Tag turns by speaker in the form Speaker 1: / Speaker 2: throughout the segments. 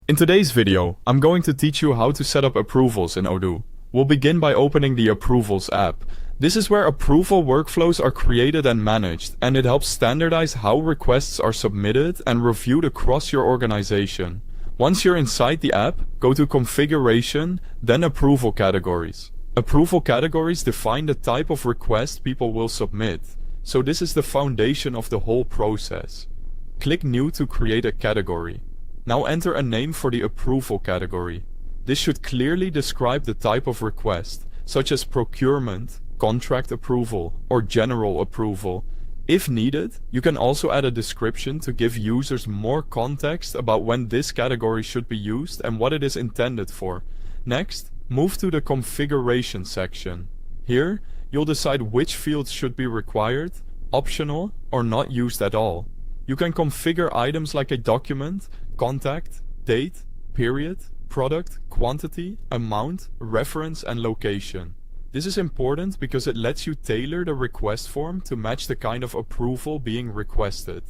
Speaker 1: In today's video, I'm going to teach you how to set up approvals in Odoo. We'll begin by opening the Approvals app. This is where approval workflows are created and managed, and it helps standardize how requests are submitted and reviewed across your organization. Once you're inside the app, go to Configuration, then Approval Categories. Approval categories define the type of request people will submit, so this is the foundation of the whole process. Click New to create a category. Now enter a name for the approval category. This should clearly describe the type of request, such as procurement, contract approval, or general approval. If needed, you can also add a description to give users more context about when this category should be used and what it is intended for. Next, move to the configuration section. Here, you'll decide which fields should be required, optional, or not used at all. You can configure items like a document, contact, date, period, product, quantity, amount, reference, and location. This is important because it lets you tailor the request form to match the kind of approval being requested.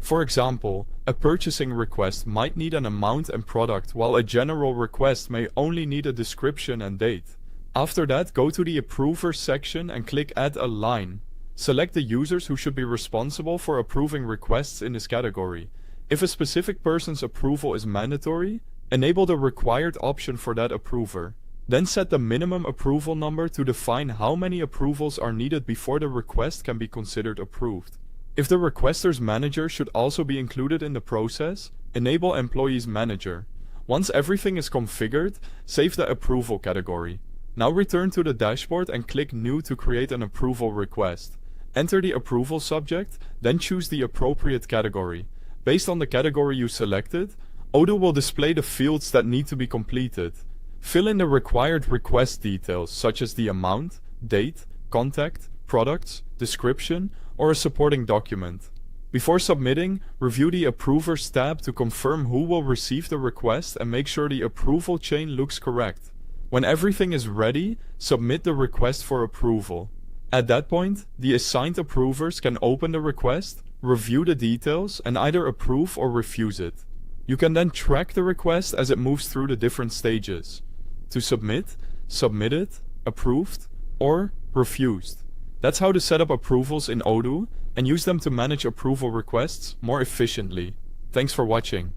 Speaker 1: For example, a purchasing request might need an amount and product, while a general request may only need a description and date. After that, go to the Approver section and click Add a line. Select the users who should be responsible for approving requests in this category. If a specific person's approval is mandatory, enable the required option for that approver. Then set the minimum approval number to define how many approvals are needed before the request can be considered approved. If the requester's manager should also be included in the process, enable Employee's Manager. Once everything is configured, save the approval category. Now return to the dashboard and click New to create an approval request. Enter the approval subject, then choose the appropriate category. Based on the category you selected, Odoo will display the fields that need to be completed. Fill in the required request details such as the amount, date, contact, products, description, or a supporting document. Before submitting, review the Approvers tab to confirm who will receive the request and make sure the approval chain looks correct. When everything is ready, submit the request for approval. At that point, the assigned approvers can open the request, review the details, and either approve or refuse it. You can then track the request as it moves through the different stages. To submit, submitted, approved, or refused. That's how to set up approvals in Odoo and use them to manage approval requests more efficiently. Thanks for watching.